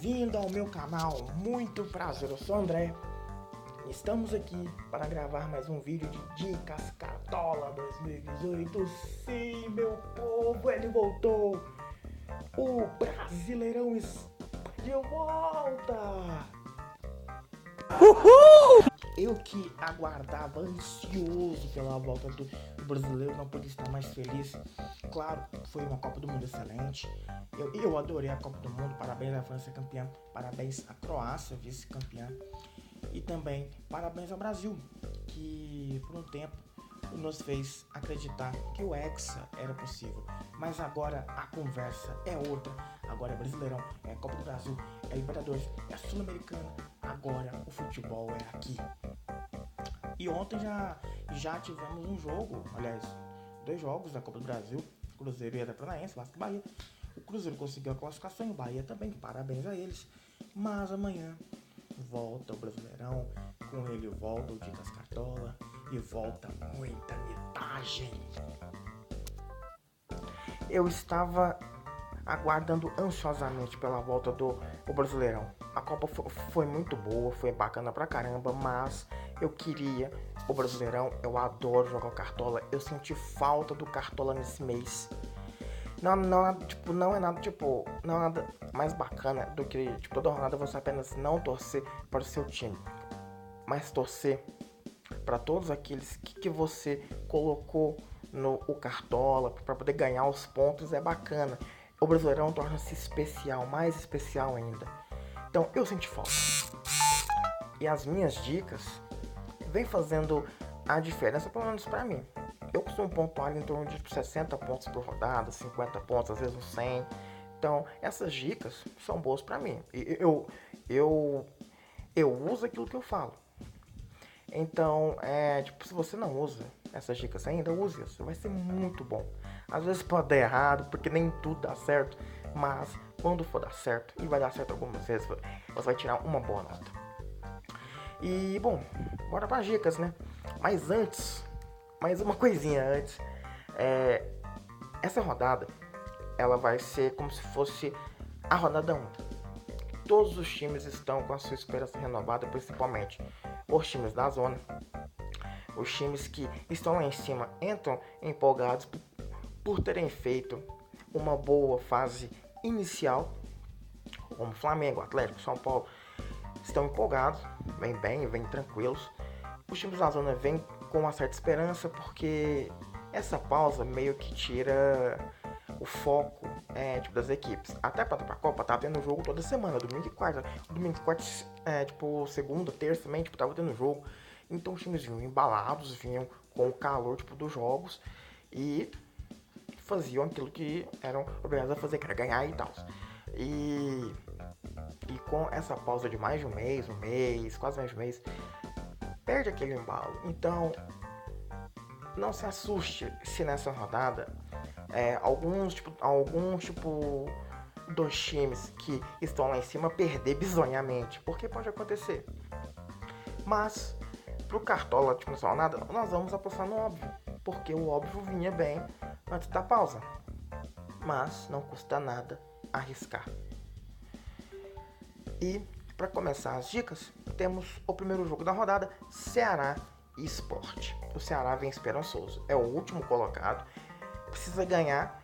bem-vindo ao meu canal. Muito prazer, eu sou o André. Estamos aqui para gravar mais um vídeo de Dicas Cartola 2018. Sim, meu povo, ele voltou. O Brasileirão está de volta. Uhul! Eu que aguardava ansioso pela volta do brasileiro, não pude estar mais feliz. Claro, foi uma Copa do Mundo excelente. Eu adorei a Copa do Mundo. Parabéns à França campeã, parabéns à Croácia vice-campeã. E também parabéns ao Brasil, que por um tempo nos fez acreditar que o Hexa era possível. Mas agora a conversa é outra. Agora é Brasileirão, é Copa do Brasil, é Libertadores, é Sul-Americana. Agora o futebol é aqui. E ontem já tivemos um jogo, aliás, 2 jogos da Copa do Brasil, Cruzeiro e Atlético Paranaense, Vasco e Bahia. O Cruzeiro conseguiu a classificação e o Bahia também, parabéns a eles. Mas amanhã volta o Brasileirão, com ele volta o Dicas Cartola e volta muita mitagem. Eu estava aguardando ansiosamente pela volta do Brasileirão. A Copa foi muito boa, foi bacana pra caramba, mas eu queria o Brasileirão. Eu adoro jogar Cartola, eu senti falta do Cartola nesse mês. Não é nada mais bacana do que toda jornada você apenas não torcer para o seu time, mas torcer para todos aqueles que você colocou no Cartola para poder ganhar os pontos. É bacana. O Brasileirão torna-se especial, mais especial ainda. Então eu senti falta. E as minhas dicas vêm fazendo a diferença, pelo menos para mim. Eu costumo pontuar em torno de 60 pontos por rodada, 50 pontos, às vezes uns 100. Então, essas dicas são boas para mim. Eu uso aquilo que eu falo. Então, se você não usa essas dicas ainda, use isso. Vai ser muito bom. Às vezes pode dar errado, porque nem tudo dá certo. Mas, quando for dar certo, e vai dar certo algumas vezes, você vai tirar uma boa nota. E, bom, bora para as dicas, né? Mas antes, mais uma coisinha antes. Essa rodada, ela vai ser como se fosse a rodada 1. Todos os times estão com a sua esperança renovada, principalmente os times da zona. Os times que estão lá em cima entram empolgados por terem feito uma boa fase inicial, como Flamengo, Atlético, São Paulo. Estão empolgados, vêm bem, vêm tranquilos. Os times da zona vêm com uma certa esperança, porque essa pausa meio que tira o foco das equipes. Até pra Copa, tá tendo jogo toda semana, domingo e quarta. Domingo e quarta, segunda, terça também, tava tendo jogo. Então os times vinham embalados, vinham com o calor, dos jogos, e faziam aquilo que eram obrigados a fazer, que era ganhar e tal. E com essa pausa de mais de um mês, quase mais de um mês, perde aquele embalo. Então, não se assuste se nessa rodada alguns dos times que estão lá em cima perder bizonhamente, porque pode acontecer. Mas pro Cartola, nessa rodada, nós vamos apostar no óbvio, porque o óbvio vinha bem antes da pausa. Mas não custa nada arriscar. E para começar as dicas, temos o primeiro jogo da rodada, Ceará e Sport. O Ceará vem esperançoso, é o último colocado, precisa ganhar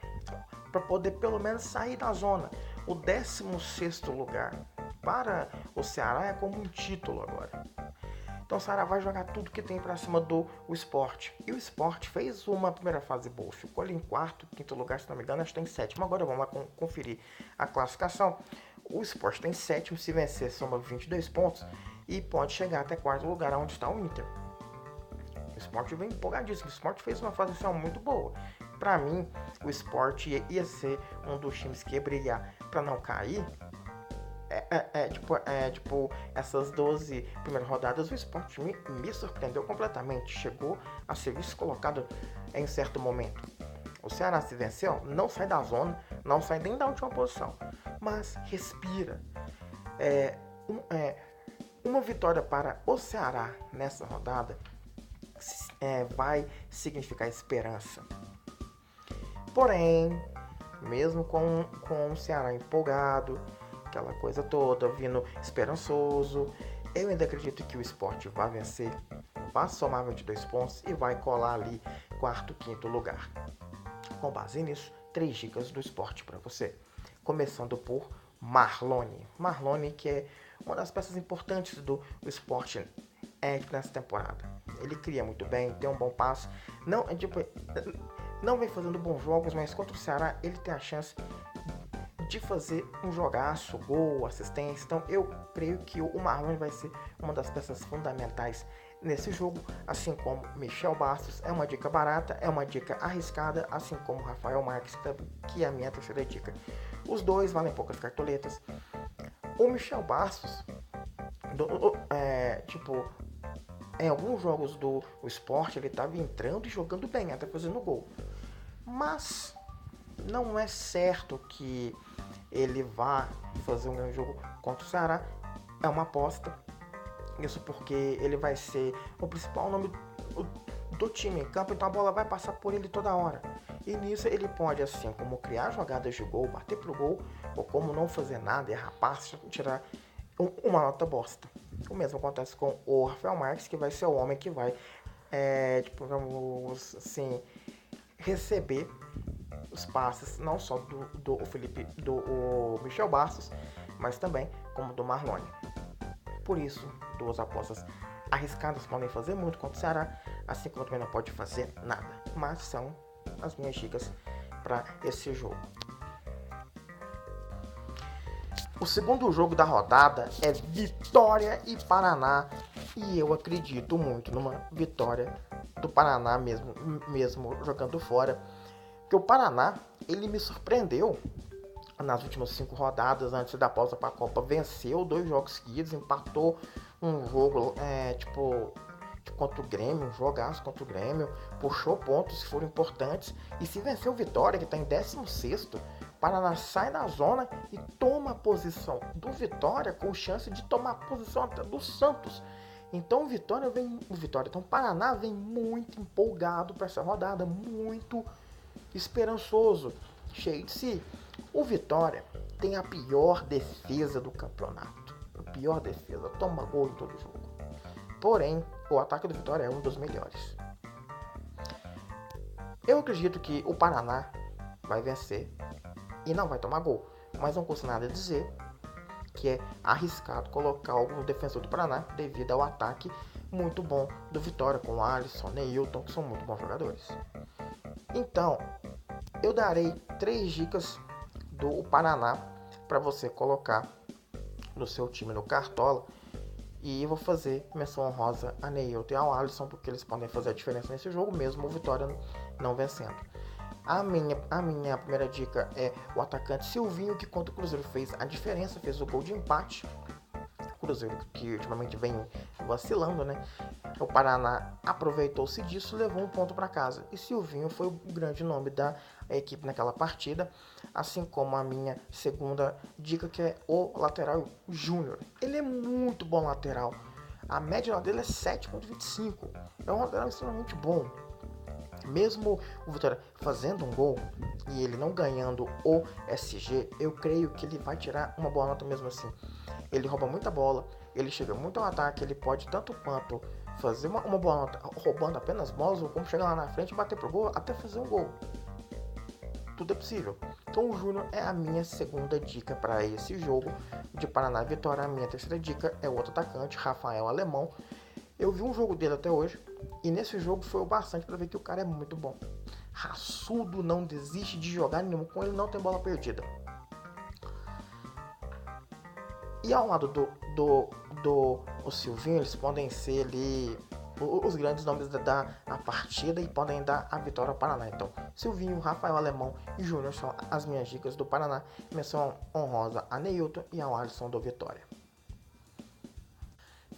para poder pelo menos sair da zona. O 16º lugar para o Ceará é como um título agora. Então o Ceará vai jogar tudo que tem para cima do Sport. E o Sport fez uma primeira fase boa, ficou ali em 4º, 5º lugar, se não me engano, acho que tem 7º. Agora vamos lá conferir a classificação. O Sport tem 7º, se vencer soma 22 pontos e pode chegar até 4º lugar, onde está o Inter. O Sport vem empolgadíssimo, o Sport fez uma fase inicial muito boa. Para mim, o Sport ia ser um dos times que ia brigar para não cair. Essas 12 primeiras rodadas, o Sport me surpreendeu completamente. Chegou a ser vice-colocado em certo momento. O Ceará, se venceu, não sai da zona, não sai nem da última posição, mas respira. Uma vitória para o Ceará nessa rodada vai significar esperança. Porém, mesmo com o Ceará empolgado aquela coisa toda, vindo esperançoso. Eu ainda acredito que o Sport vai vencer, vai somar 22 pontos e vai colar ali quarto, quinto lugar. Com base nisso, 3 dicas do Sport para você. Começando por Marlone. Marlone, que é uma das peças importantes do Sport nessa temporada. Ele cria muito bem, tem um bom passe. Não vem fazendo bons jogos, mas contra o Ceará ele tem a chance de fazer um jogaço, gol, assistência. Então eu creio que o Marlone vai ser uma das peças fundamentais nesse jogo, assim como Michel Bastos. É uma dica barata, é uma dica arriscada, assim como Rafael Marques, que é a minha terceira dica. Os dois valem poucas cartoletas. O Michel Bastos, em alguns jogos do Sport ele estava entrando e jogando bem, até fazendo gol. Mas não é certo que ele vá fazer um grande jogo contra o Ceará. É uma aposta. Isso porque ele vai ser o principal nome do time em campo, então a bola vai passar por ele toda hora. E nisso ele pode, assim como criar jogadas de gol, bater pro gol, ou como não fazer nada, errar passe, tirar uma nota bosta. O mesmo acontece com o Rafael Marques, que vai ser o homem que vai, vamos assim, receber os passes não só do Michel Bastos, mas também como do Marlone. Por isso, 2 apostas arriscadas podem fazer muito contra o Ceará, assim como também não pode fazer nada. Mas são as minhas dicas para esse jogo. O segundo jogo da rodada é Vitória e Paraná, e eu acredito muito numa vitória do Paraná mesmo jogando fora. Porque o Paraná, ele me surpreendeu nas últimas 5 rodadas antes da pausa para a Copa. Venceu 2 jogos seguidos, empatou um jogo contra o Grêmio, um jogaço contra o Grêmio, puxou pontos que foram importantes. E se venceu o Vitória, que está em 16º, o Paraná sai da zona e toma a posição do Vitória com chance de tomar a posição até do Santos. Então o Paraná vem muito empolgado para essa rodada, muito esperançoso, cheio de si. O Vitória tem a pior defesa do campeonato. A pior defesa, toma gol em todo jogo. Porém, o ataque do Vitória é um dos melhores. Eu acredito que o Paraná vai vencer e não vai tomar gol. Mas não custa nada dizer que é arriscado colocar algum defensor do Paraná devido ao ataque muito bom do Vitória, com o Alisson, Neilton, que são muito bons jogadores. Então, eu darei 3 dicas do Paraná para você colocar no seu time no Cartola. E eu vou fazer menção honrosa a Neilton e ao Alisson, porque eles podem fazer a diferença nesse jogo, mesmo o Vitória não vencendo. A minha primeira dica é o atacante Silvinho, que contra o Cruzeiro fez a diferença, fez o gol de empate. O Cruzeiro, que ultimamente vem vacilando, né? O Paraná aproveitou-se disso e levou um ponto para casa. E Silvinho foi o grande nome da equipe naquela partida, assim como a minha segunda dica, que é o lateral Júnior. Ele é muito bom lateral. A média dele é 7,25. É um lateral extremamente bom. Mesmo o Vitória fazendo um gol e ele não ganhando o SG, eu creio que ele vai tirar uma boa nota mesmo assim. Ele rouba muita bola, ele chega muito ao ataque, ele pode tanto quanto fazer uma boa nota roubando apenas bolas, ou como chegar lá na frente, bater pro gol, até fazer um gol. Tudo é possível. Então o Júnior é a minha segunda dica para esse jogo de Paraná e Vitória. A minha terceira dica é o outro atacante, Rafael Alemão. Eu vi um jogo dele até hoje, e nesse jogo foi o bastante para ver que o cara é muito bom. Raçudo, não desiste de jogar nenhum, com ele não tem bola perdida. E ao lado do Silvinho, eles podem ser ali os grandes nomes da partida e podem dar a vitória ao Paraná. Então, Silvinho, Rafael Alemão e Júnior são as minhas dicas do Paraná. Menção honrosa a Neilton e ao Alisson do Vitória.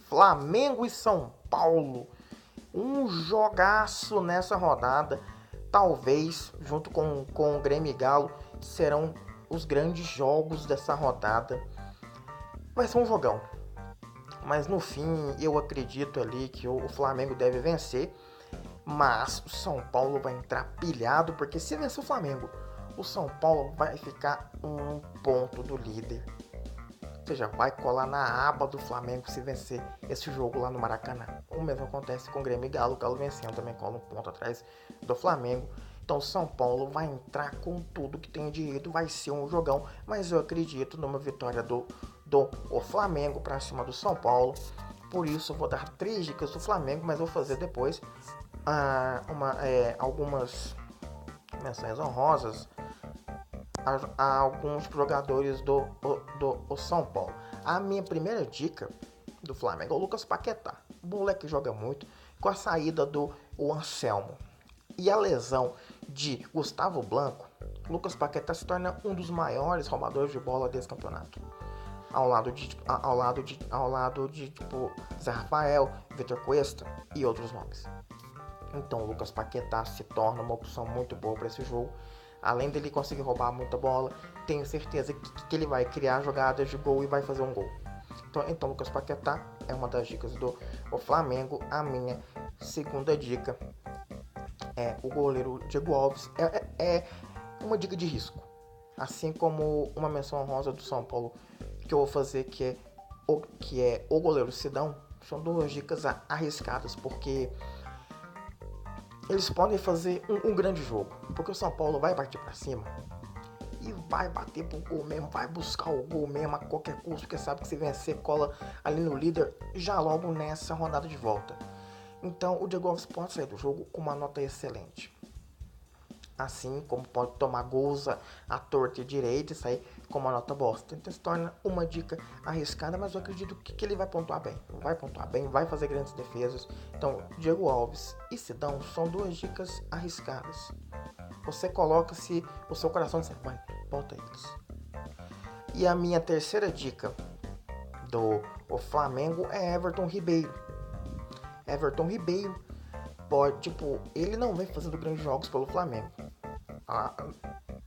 Flamengo e São Paulo. Um jogaço nessa rodada. Talvez, junto com o Grêmio e Galo, serão os grandes jogos dessa rodada. Vai ser um jogão. Mas no fim, eu acredito ali que o Flamengo deve vencer. Mas o São Paulo vai entrar pilhado, porque se vencer o Flamengo, o São Paulo vai ficar um ponto do líder. você já vai colar na aba do Flamengo se vencer esse jogo lá no Maracanã. O mesmo acontece com o Grêmio e Galo. O Galo vencendo também cola um ponto atrás do Flamengo. Então São Paulo vai entrar com tudo que tem direito, vai ser um jogão, mas eu acredito numa vitória do Flamengo para cima do São Paulo. Por isso eu vou dar 3 dicas do Flamengo, mas vou fazer depois algumas menções honrosas a alguns jogadores do São Paulo. A minha primeira dica do Flamengo é o Lucas Paquetá. O moleque joga muito. Com a saída do Anselmo e a lesão de Gustavo Blanco, Lucas Paquetá se torna um dos maiores roubadores de bola desse campeonato. Ao lado de tipo, Zé Rafael, Vitor Cuesta e outros nomes. Então o Lucas Paquetá se torna uma opção muito boa para esse jogo. Além dele conseguir roubar muita bola, tenho certeza que ele vai criar jogadas de gol e vai fazer um gol. Então Lucas Paquetá é uma das dicas do Flamengo. A minha segunda dica é o goleiro Diego Alves. É uma dica de risco. Assim como uma menção honrosa do São Paulo que eu vou fazer, que é o goleiro Sidão. São 2 dicas arriscadas, porque eles podem fazer um grande jogo, porque o São Paulo vai partir para cima e vai bater pro gol mesmo, vai buscar o gol mesmo a qualquer custo, porque sabe que se vencer cola ali no líder já logo nessa rodada de volta. Então o Diego Alves pode sair do jogo com uma nota excelente, assim como pode tomar gols à torta e direita e sair com uma nota bosta. Então se torna uma dica arriscada, mas eu acredito que ele vai pontuar bem, vai fazer grandes defesas. Então Diego Alves e Sidão são 2 dicas arriscadas. Você coloca se o seu coração disser, vai, bota eles. E a minha terceira dica do Flamengo é Everton Ribeiro. Everton Ribeiro ele não vem fazendo grandes jogos pelo Flamengo.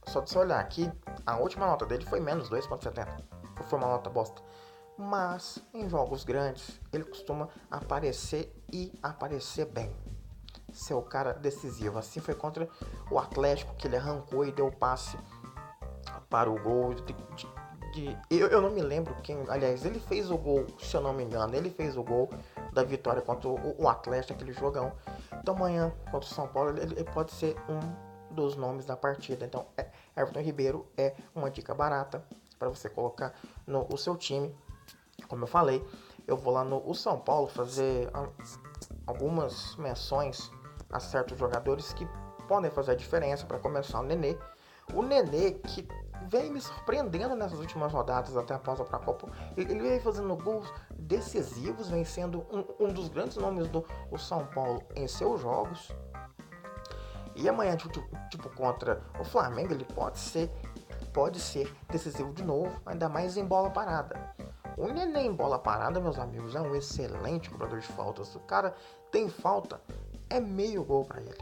Só de você olhar aqui, a última nota dele foi menos 2,70. Foi uma nota bosta. Mas em jogos grandes, ele costuma aparecer e aparecer bem. Ser o cara decisivo. Assim foi contra o Atlético, que ele arrancou e deu o passe para o gol. Eu não me lembro quem. Aliás, ele fez o gol, se eu não me engano. Ele fez o gol da vitória contra o Atlético, aquele jogão. Então amanhã, contra o São Paulo, ele pode ser um dos nomes da partida. Então, Everton Ribeiro é uma dica barata para você colocar no seu time. Como eu falei, eu vou lá no São Paulo fazer algumas menções a certos jogadores que podem fazer a diferença. Para começar, o Nenê. O Nenê, que vem me surpreendendo nessas últimas rodadas até a pausa para a Copa. Ele vem fazendo gols decisivos, vem sendo um dos grandes nomes do São Paulo em seus jogos. E amanhã, tipo contra o Flamengo, ele pode ser decisivo de novo, ainda mais em bola parada. O Nenê em bola parada, meus amigos, é um excelente cobrador de faltas. O cara tem falta, é meio gol para ele.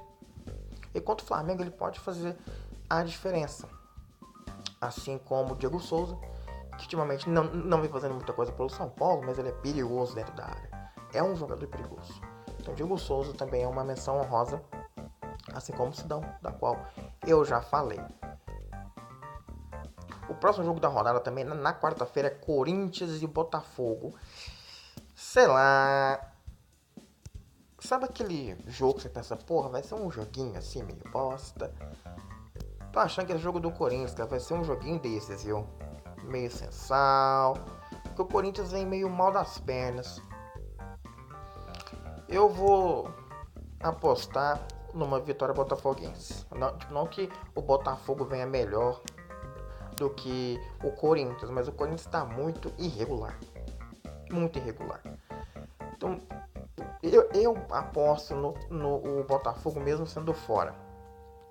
E contra o Flamengo, ele pode fazer a diferença. Assim como o Diego Souza, que ultimamente não vem fazendo muita coisa pelo São Paulo, mas ele é perigoso dentro da área. É um jogador perigoso. Então, o Diego Souza também é uma menção honrosa, assim como o Sidão, da qual eu já falei. O próximo jogo da rodada também, na quarta-feira, é Corinthians e Botafogo. Sei lá. Sabe aquele jogo que você pensa, porra, vai ser um joguinho assim, meio bosta? Tô achando que é jogo do Corinthians, cara, vai ser um joguinho desses, viu? Meio sensal. Porque o Corinthians vem meio mal das pernas. Eu vou apostar numa vitória botafoguense. Não que o Botafogo venha melhor do que o Corinthians, mas o Corinthians está muito irregular. Muito irregular. Então, eu aposto no Botafogo mesmo sendo fora.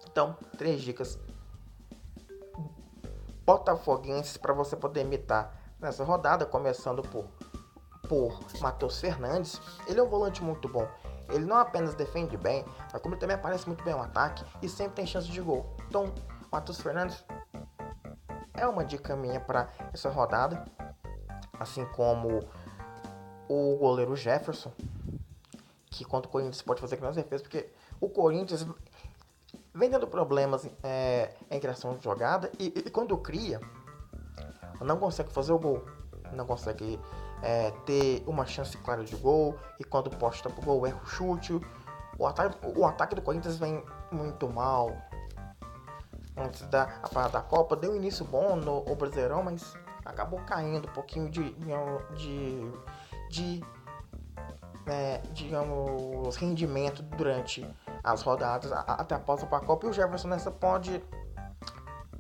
Então, 3 dicas botafoguenses para você poder imitar nessa rodada, começando por Matheus Fernandes. Ele é um volante muito bom. Ele não apenas defende bem, mas como ele também aparece muito bem no ataque e sempre tem chance de gol. Então, Matheus Fernandes é uma dica minha para essa rodada, assim como o goleiro Jefferson, que contra o Corinthians pode fazer grandes defesas, porque o Corinthians vem tendo problemas em criação de jogada e quando cria, não consegue fazer o gol. não consegue ter uma chance clara de gol, e quando posta pro gol erra o chute. O ataque do Corinthians vem muito mal. Antes da parada da Copa, deu um início bom no Brasileirão, mas acabou caindo um pouquinho digamos, rendimento durante as rodadas, até após a Copa. E o Jefferson nessa pode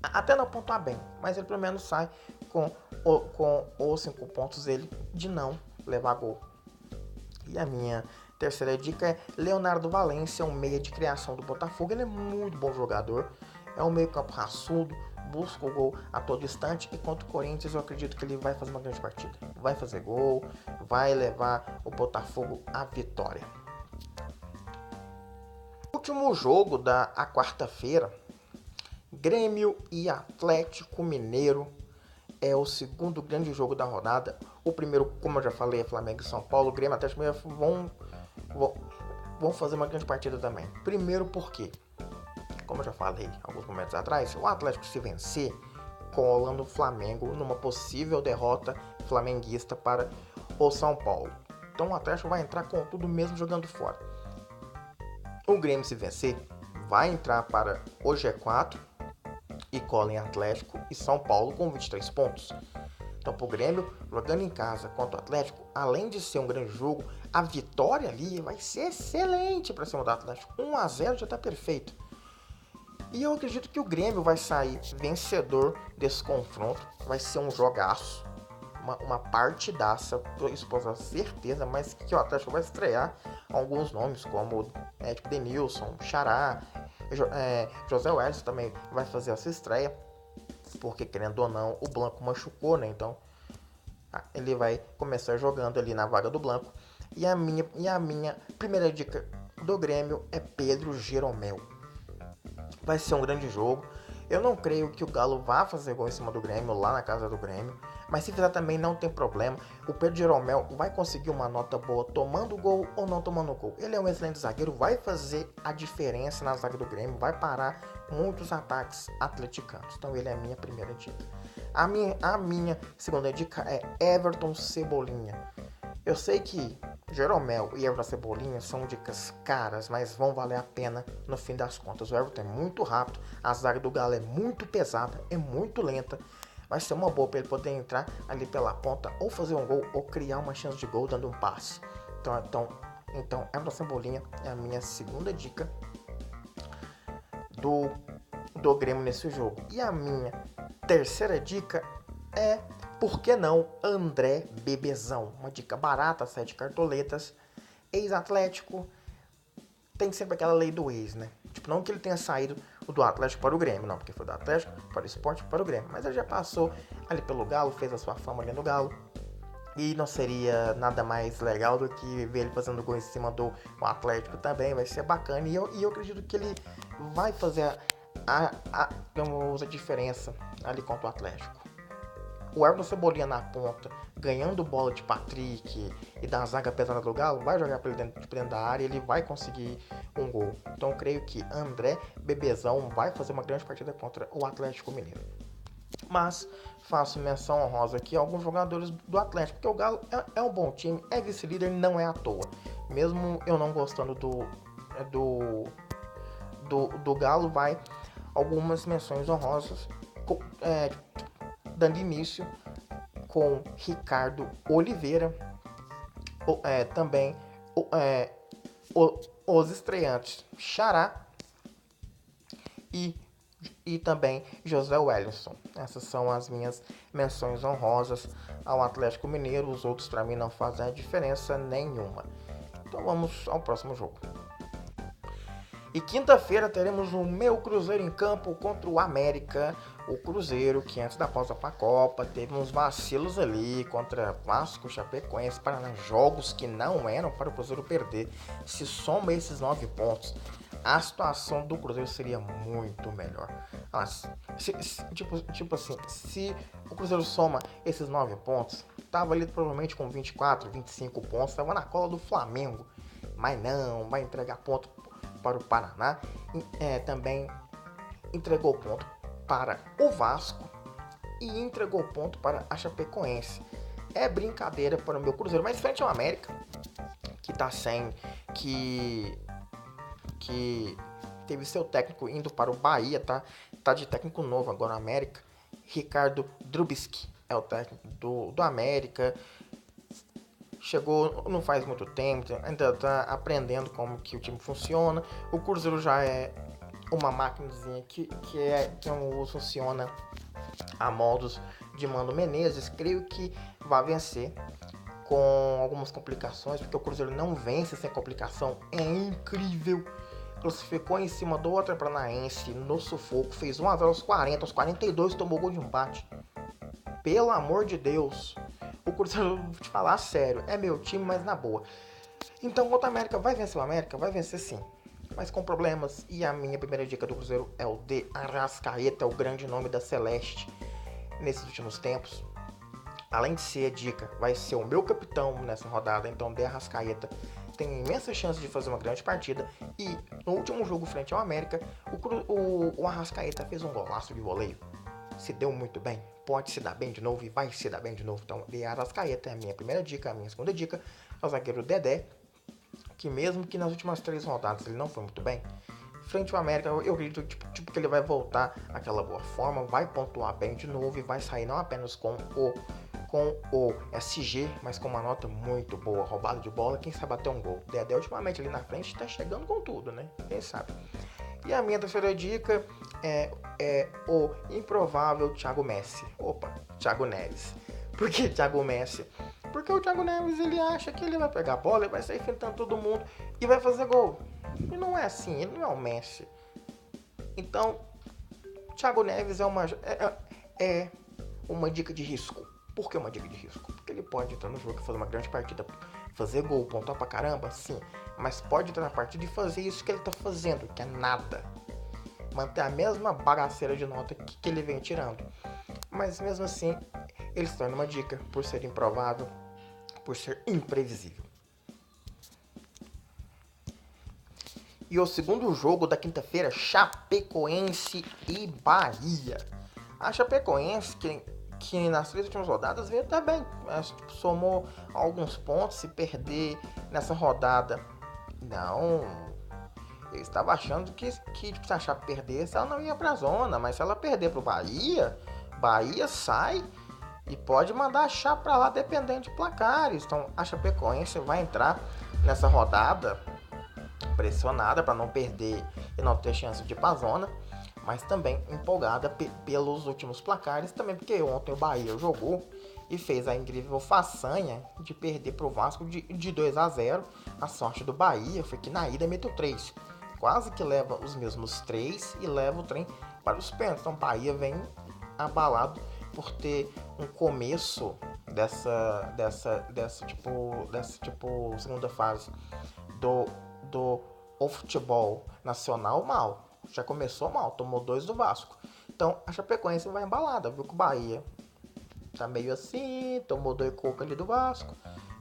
até não pontuar bem, mas ele pelo menos sai com os 5 pontos dele de não levar gol. E a minha terceira dica é Leonardo Valência, um meia de criação do Botafogo. Ele é muito bom jogador, é um meio campo raçudo, busca o gol a todo instante, e contra o Corinthians eu acredito que ele vai fazer uma grande partida. Vai fazer gol, vai levar o Botafogo à vitória. Último jogo da quarta-feira, Grêmio e Atlético Mineiro. É o segundo grande jogo da rodada. O primeiro, como eu já falei, é Flamengo e São Paulo. O Grêmio e Atlético Mineiro vão fazer uma grande partida também. Primeiro porque, como eu já falei alguns momentos atrás, o Atlético, se vencer, cola no Flamengo numa possível derrota flamenguista para o São Paulo. Então o Atlético vai entrar com tudo mesmo jogando fora. O Grêmio, se vencer, vai entrar para o G4 e cola em Atlético e São Paulo com 23 pontos. Então, para o Grêmio, jogando em casa contra o Atlético, além de ser um grande jogo, a vitória ali vai ser excelente para cima do Atlético. 1-0 já está perfeito. E eu acredito que o Grêmio vai sair vencedor desse confronto. Vai ser um jogaço, uma partidaça, isso posso ter certeza, mas que o Atlético vai estrear alguns nomes, como tipo Denilson, Xará, José Wellison também vai fazer essa estreia, porque querendo ou não, o Blanco machucou, né? Então ele vai começar jogando ali na vaga do Blanco. E a minha primeira dica do Grêmio é Pedro Jeromel. Vai ser um grande jogo. Eu não creio que o Galo vá fazer gol em cima do Grêmio, lá na casa do Grêmio. Mas se fizer também não tem problema. O Pedro Jeromel vai conseguir uma nota boa tomando gol ou não tomando gol. Ele é um excelente zagueiro, vai fazer a diferença na zaga do Grêmio, vai parar muitos ataques atleticanos. Então ele é a minha primeira dica. A minha segunda dica é Everton Cebolinha. Eu sei que Jeromel e Everton Cebolinha são dicas caras, mas vão valer a pena no fim das contas. O Everton é muito rápido, a zaga do Galo é muito pesada, é muito lenta. Vai ser uma boa para ele poder entrar ali pela ponta, ou fazer um gol, ou criar uma chance de gol dando um passe. Então Everton Cebolinha é a minha segunda dica do Grêmio nesse jogo. E a minha terceira dica é, por que não, André Bebezão. Uma dica barata, 7 cartoletas, ex-Atlético. Tem sempre aquela lei do ex, né? Tipo, não que ele tenha saído do Atlético para o Grêmio, não, porque foi do Atlético para o Sport para o Grêmio. Mas ele já passou ali pelo Galo, fez a sua fama ali no Galo. E não seria nada mais legal do que ver ele fazendo gol em cima do Atlético também. Vai ser bacana. E eu acredito que ele vai fazer a diferença ali contra o Atlético. O Everton Cebolinha na ponta, ganhando bola de Patrick e da zaga pesada do Galo, vai jogar pra ele dentro da área e ele vai conseguir um gol. Então eu creio que André Bebezão vai fazer uma grande partida contra o Atlético Mineiro. Mas faço menção honrosa aqui a alguns jogadores do Atlético, porque o Galo é um bom time, é vice-líder, não é à toa. Mesmo eu não gostando do Galo, vai algumas menções honrosas, dando início com Ricardo Oliveira, também os estreantes Xará e também José Wellison. Essas são as minhas menções honrosas ao Atlético Mineiro. Os outros para mim não fazem diferença nenhuma. Então vamos ao próximo jogo. E quinta-feira teremos o meu Cruzeiro em campo contra o América. O Cruzeiro, que antes da pausa para a Copa, teve uns vacilos ali contra Vasco, Chapecoense, Paraná, jogos que não eram para o Cruzeiro perder. Se soma esses 9 pontos, a situação do Cruzeiro seria muito melhor. Tipo assim, se o Cruzeiro soma esses 9 pontos, tava ali provavelmente com 24, 25 pontos, tava na cola do Flamengo. Mas não, vai entregar ponto para o Paraná. Também entregou ponto para o Vasco e entregou ponto para a Chapecoense. é brincadeira para o meu Cruzeiro, mas frente ao América, que tá sem, que teve seu técnico indo para o Bahia, tá de técnico novo agora no América. Ricardo Drubski é o técnico do América. Chegou não faz muito tempo, ainda tá aprendendo como que o time funciona. O Cruzeiro já é uma máquinazinha que funciona a modos de Mano Menezes. Creio que vai vencer com algumas complicações, porque o Cruzeiro não vence sem complicação. É incrível. Classificou em cima do Atlético Paranaense no sufoco, fez 1 a 0 aos 40, aos 42 tomou gol de empate. Pelo amor de Deus. O Cruzeiro, vou te falar sério, é meu time, mas na boa. Então, contra o América, vai vencer o América? Vai vencer sim, mas com problemas. E a minha primeira dica do Cruzeiro é o de Arrascaeta, o grande nome da Celeste nesses últimos tempos. Além de ser a dica, vai ser o meu capitão nessa rodada. Então, de Arrascaeta tem imensa chance de fazer uma grande partida. E no último jogo frente ao América, o Arrascaeta fez um golaço de voleio. Se deu muito bem, pode se dar bem de novo e vai se dar bem de novo. Então, de Arrascaeta é a minha primeira dica. A minha segunda dica é o zagueiro Dedé, que mesmo que nas últimas 3 rodadas ele não foi muito bem, frente ao América, eu acredito que ele vai voltar àquela boa forma, vai pontuar bem de novo e vai sair não apenas com o SG, mas com uma nota muito boa, roubada de bola, quem sabe até um gol. Dedé ultimamente ali na frente tá chegando com tudo, né? Quem sabe? E a minha terceira dica é o improvável Thiago Messi. Opa, Thiago Neves. Por que Thiago Messi? Porque o Thiago Neves, ele acha que ele vai pegar a bola, ele vai sair enfrentando todo mundo e vai fazer gol. E não é assim, ele não é o Messi. Então, Thiago Neves é uma dica de risco. Por que uma dica de risco? Porque ele pode entrar no jogo e fazer uma grande partida, fazer gol, pontuar pra caramba, sim. Mas pode entrar na partida e fazer isso que ele tá fazendo, que é nada. Manter a mesma bagaceira de nota que ele vem tirando. Mas mesmo assim, ele se torna uma dica por ser improvável, por ser imprevisível. E o segundo jogo da quinta-feira, Chapecoense e Bahia. A Chapecoense, que nas 3 últimas rodadas veio até bem, somou alguns pontos. Se perder nessa rodada, não, eu estava achando que se a Chape perdesse, ela não ia pra zona, mas se ela perder pro Bahia sai e pode mandar a Chape pra lá dependendo de placares. Então a Chapecoense vai entrar nessa rodada pressionada para não perder e não ter chance de ir pra zona, mas também empolgada pelos últimos placares, também porque ontem o Bahia jogou e fez a incrível façanha de perder pro Vasco de 2 a 0. A sorte do Bahia foi que na ida meteu 3, quase que leva os mesmos 3 e leva o trem para os pênaltis. Então o Bahia vem abalado por ter um começo dessa segunda fase do futebol nacional mal. Já começou mal, tomou 2 do Vasco. Então a Chapecoense vai embalada, viu que o Bahia tá meio assim, tomou 2 cocos ali do Vasco.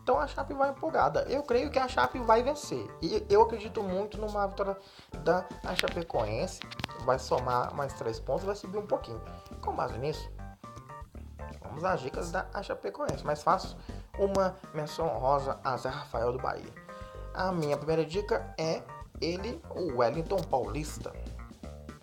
Então a Chape vai empolgada. Eu creio que a Chape vai vencer. E eu acredito muito numa vitória da Chapecoense. Vai somar mais 3 pontos, vai subir um pouquinho. Com base nisso, vamos às dicas da Chapecoense. Mais fácil, uma menção honrosa a Zé Rafael do Bahia. A minha primeira dica é ele, o Wellington Paulista,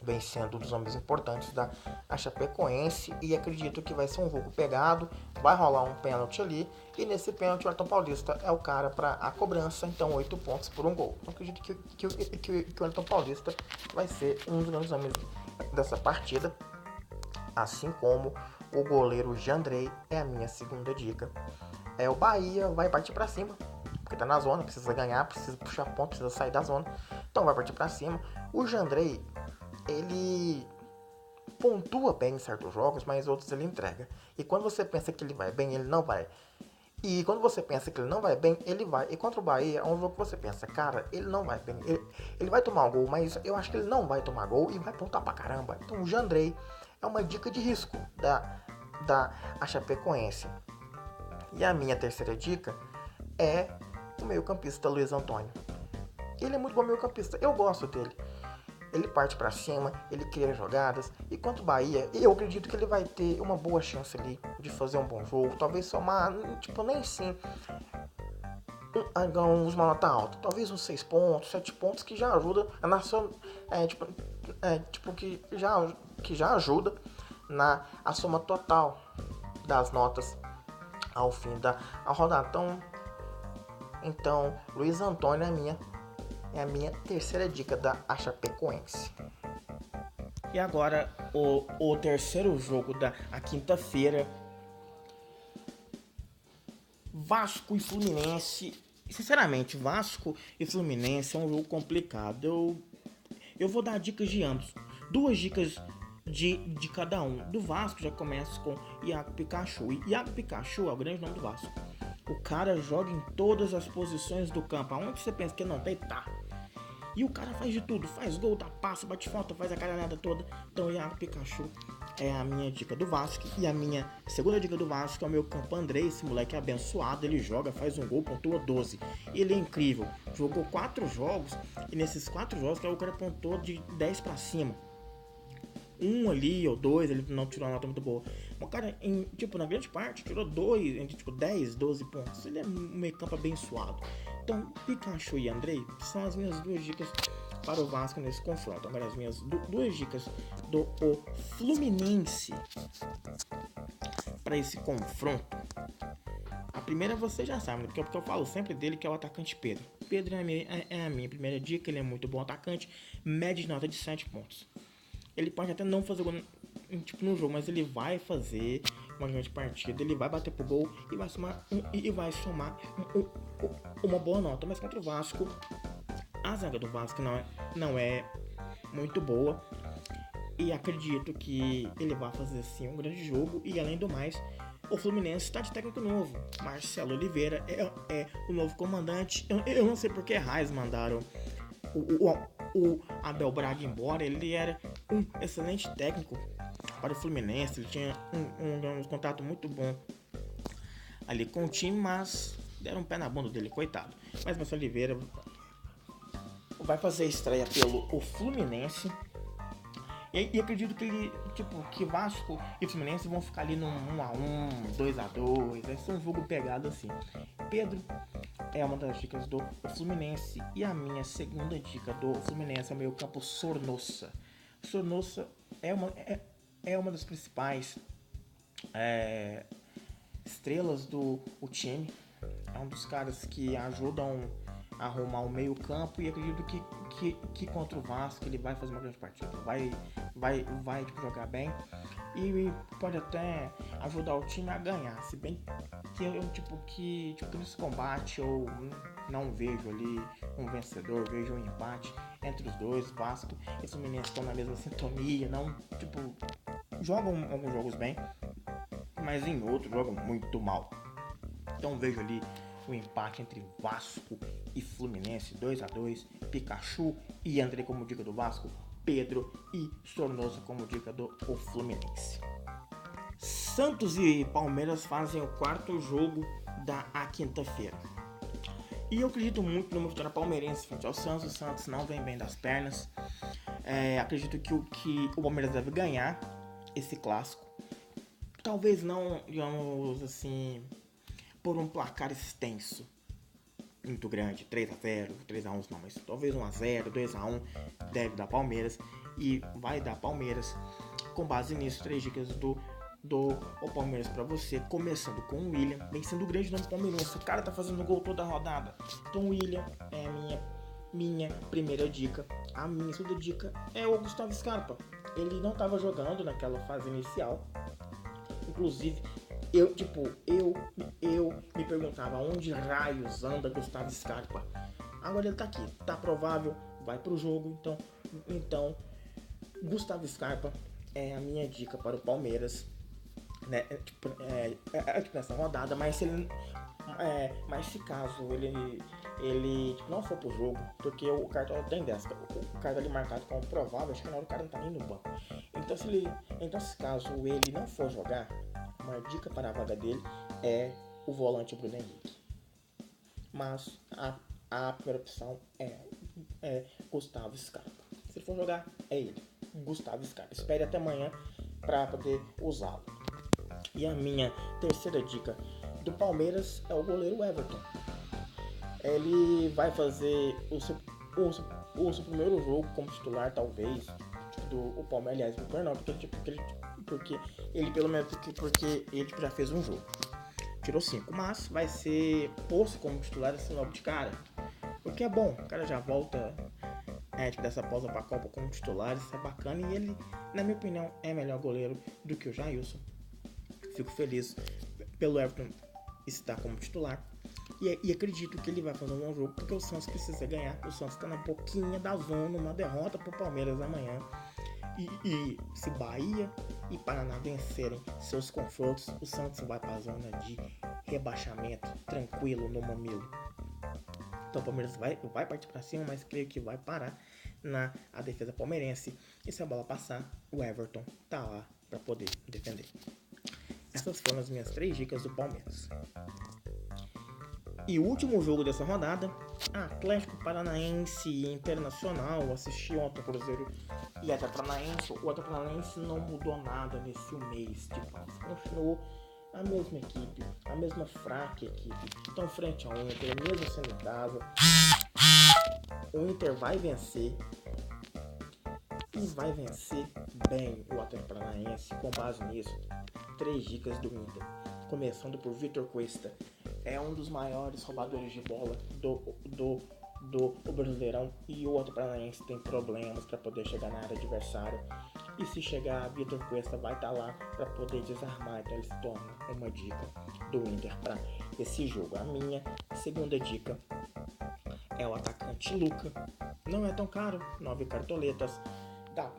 vem sendo um dos homens importantes da Chapecoense e acredito que vai ser um jogo pegado, vai rolar um pênalti ali e nesse pênalti o Wellington Paulista é o cara para a cobrança, então 8 pontos por um gol. Então acredito que o Wellington Paulista vai ser um dos grandes homens dessa partida, assim como o goleiro Jandrei é a minha segunda dica. O Bahia vai partir para cima, porque tá na zona, precisa ganhar, precisa puxar ponto, precisa sair da zona, então vai partir para cima. O Jandrei, ele pontua bem em certos jogos, mas outros ele entrega. E quando você pensa que ele vai bem, ele não vai. E quando você pensa que ele não vai bem, ele vai. E contra o Bahia é um jogo que você pensa, cara, ele não vai bem. Ele vai tomar um gol, mas eu acho que ele não vai tomar gol e vai pontuar pra caramba. Então o Jandrei é uma dica de risco da Chapecoense. E a minha terceira dica é o meio-campista Luiz Antônio. Ele é muito bom meio-campista, eu gosto dele. ele parte pra cima, ele cria jogadas. E quanto ao Bahia, eu acredito que ele vai ter uma boa chance ali de fazer um bom jogo. Talvez somar, tipo, nem sim uma nota alta. Talvez uns 6 pontos, 7 pontos que já ajuda a nação. Que já ajuda na a soma total das notas ao fim da rodada. Então, Luiz Antônio é a minha terceira dica da Chapecoense. E agora o terceiro jogo da quinta-feira, Vasco e Fluminense. Sinceramente, Vasco e Fluminense é um jogo complicado. Eu vou dar dicas de ambos. Duas dicas de cada um. Do Vasco já começa com Iago Pikachu. E Iago Pikachu é o grande nome do Vasco. O cara joga em todas as posições do campo. Aonde você pensa que não tem, tá. E o cara faz de tudo. Faz gol, dá passe, bate falta, faz a caralhada toda. Então Iago Pikachu é a minha dica do Vasco. E a minha segunda dica do Vasco é o meu campo André. Esse moleque é abençoado. Ele joga, faz um gol, pontua 12. Ele é incrível. Jogou 4 jogos. E nesses 4 jogos o cara pontuou de 10 pra cima. Um ali ou 2, ele não tirou uma nota muito boa. O cara, na grande parte, tirou 2, entre 10, 12 pontos. Ele é um meio campo abençoado. Então, Pikachu e Andrei são as minhas duas dicas para o Vasco nesse confronto. Agora, as minhas duas dicas do Fluminense para esse confronto. A primeira você já sabe, porque eu falo sempre dele, que é o atacante Pedro. Pedro é a minha primeira dica, ele é muito bom atacante, média de nota de 7 pontos. Ele pode até não fazer gol no jogo, mas ele vai fazer uma grande partida, ele vai bater pro gol e vai somar uma boa nota. Mas contra o Vasco, a zaga do Vasco não é muito boa. E acredito que ele vai fazer sim um grande jogo. E além do mais, o Fluminense está de técnico novo. Marcelo Oliveira é o novo comandante. Eu não sei porque raios mandaram o Abel Braga embora. Ele era um excelente técnico para o Fluminense. Ele tinha um contato muito bom ali com o time, mas deram um pé na bunda dele, coitado. Mas Marcelo Oliveira vai fazer a estreia pelo Fluminense. E acredito que Vasco e Fluminense vão ficar ali num 1x1, 2x2. Vai ser um jogo pegado assim. Pedro é uma das dicas do Fluminense. E a minha segunda dica do Fluminense é o meio campo Sornosa. Sornosa é uma das principais estrelas do time. É um dos caras que ajudam a arrumar o meio campo. E acredito que contra o Vasco ele vai fazer uma grande partida. Vai jogar bem. E pode até ajudar o time a ganhar. Se bem que eu nesse combate eu não vejo ali um vencedor, vejo um empate entre os dois. Vasco e Fluminense estão na mesma sintonia, não, jogam alguns jogos bem, mas em outros jogam muito mal. Então vejo ali o empate entre Vasco e Fluminense, 2x2, Pikachu e André como dica do Vasco, Pedro e Sornosa como dica do Fluminense. Santos e Palmeiras fazem o quarto jogo da quinta-feira. E eu acredito muito numa vitória palmeirense frente ao Santos. O Santos não vem bem das pernas. Acredito que o Palmeiras deve ganhar esse clássico. Talvez não, digamos assim, por um placar extenso, muito grande, 3x0, 3x1 não, mas talvez 1x0, 2x1 deve dar Palmeiras. E vai dar Palmeiras. Com base nisso, 3 dicas do Palmeiras pra você, começando com o William, bem sendo o grande nome do Palmeiras. O cara tá fazendo gol toda a rodada. Então o William é a minha primeira dica. A minha segunda dica é o Gustavo Scarpa. Ele não tava jogando naquela fase inicial. Inclusive, eu me perguntava onde raios anda Gustavo Scarpa. Agora ele tá aqui, tá provável, vai pro jogo. Então Gustavo Scarpa é a minha dica para o Palmeiras, né? Nessa rodada, mas se caso ele não for pro jogo, porque o cartão tem dessa, o cartão ali marcado como provável, acho que na hora o cara não tá nem no banco. Então se caso ele não for jogar, uma dica para a vaga dele é o volante Bruno Henrique. Mas a primeira opção é Gustavo Scarpa. Se ele for jogar, é ele, Gustavo Scarpa. Espere até amanhã para poder usá-lo. E a minha terceira dica do Palmeiras é o goleiro Everton. Ele vai fazer o seu primeiro jogo como titular, talvez, do Palmeiras. Aliás, não, porque ele pelo menos porque ele já fez um jogo. Tirou 5, mas vai ser posto como titular assim logo de cara. O que é bom, o cara já volta dessa pausa pra Copa como titular, isso é bacana. E ele, na minha opinião, é melhor goleiro do que o Jailson. Fico feliz pelo Everton estar como titular. E acredito que ele vai fazer um bom jogo, porque o Santos precisa ganhar. O Santos está na boquinha da zona, uma derrota pro Palmeiras amanhã. E se Bahia e Paraná vencerem seus confrontos, o Santos vai para a zona de rebaixamento tranquilo no mamilo. Então o Palmeiras vai partir para cima, mas creio que vai parar na defesa palmeirense. E se a bola passar, o Everton tá lá para poder defender. Essas foram as minhas 3 dicas do Palmeiras. E o último jogo dessa rodada, Atlético Paranaense e Internacional. Assisti ontem o Cruzeiro e Atlético Paranaense. O Atlético Paranaense não mudou nada nesse mês de paz. Continuou a mesma equipe, a mesma fraca equipe. Então, frente ao Inter, mesmo sendo em casa, o Inter vai vencer. E vai vencer bem o Atlético Paranaense. Com base nisso, 3 dicas do Inter. Começando por Vitor Cuesta. É um dos maiores roubadores de bola do Brasileirão, e o Atlético Paranaense tem problemas para poder chegar na área adversária. E se chegar, Vitor Cuesta vai estar lá para poder desarmar. Então ele se torna uma dica do Inter para esse jogo. A minha segunda dica é o atacante Luca. Não é tão caro, 9 cartoletas. Dá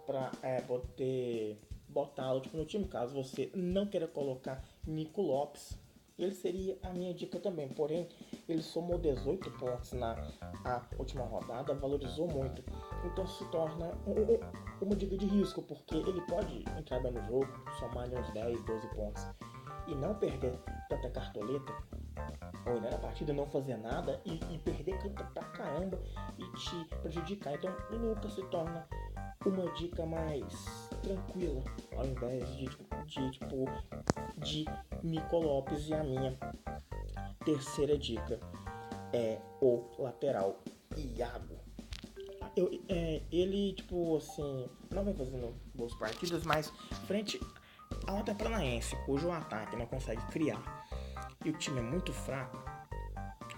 para poder botá-lo no time, caso você não queira colocar Nico Lopes. Ele seria a minha dica também, porém ele somou 18 pontos na última rodada, valorizou muito, então se torna uma dica de risco, porque ele pode entrar bem no jogo, somar uns 10, 12 pontos e não perder tanta cartoleta, ou na partida não fazer nada e perder pra caramba e te prejudicar. Então o Lucas se torna uma dica mais tranquila, ao invés de Nico Lopes. E a minha terceira dica é o lateral Iago. Ele, não vem fazendo boas partidas, mas frente ao Atlético Paranaense, cujo ataque não consegue criar e o time é muito fraco,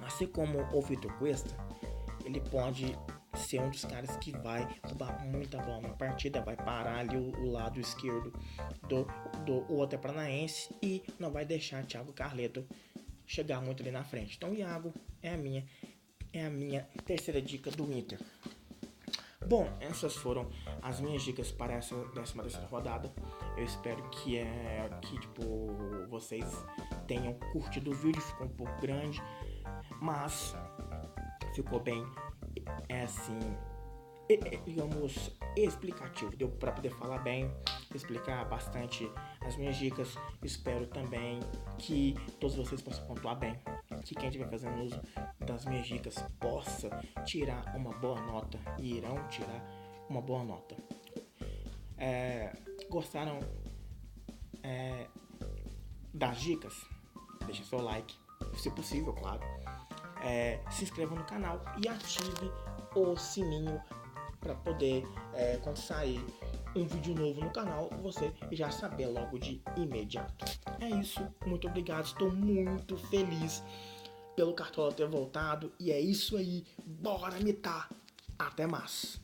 assim como o Vitor Cuesta, ele pode ser um dos caras que vai roubar muita bola na partida, vai parar ali o lado esquerdo do Atlético Paranaense e não vai deixar Thiago Carleto chegar muito ali na frente. Então o Iago é a minha terceira dica do Inter. Bom, essas foram as minhas dicas para essa 13ª rodada. Eu espero que vocês tenham curtido o vídeo. Ficou um pouco grande, mas ficou bem, digamos, explicativo. Deu para poder falar bem, explicar bastante as minhas dicas. Espero também que todos vocês possam pontuar bem, que quem estiver fazendo uso das minhas dicas possa tirar uma boa nota, e irão tirar uma boa nota. Gostaram das dicas? Deixe seu like, se possível, claro. Se inscreva no canal e ative o sininho para poder, quando sair um vídeo novo no canal, você já saber logo de imediato. É isso, muito obrigado, estou muito feliz pelo Cartola ter voltado, e é isso aí, bora mitar, até mais.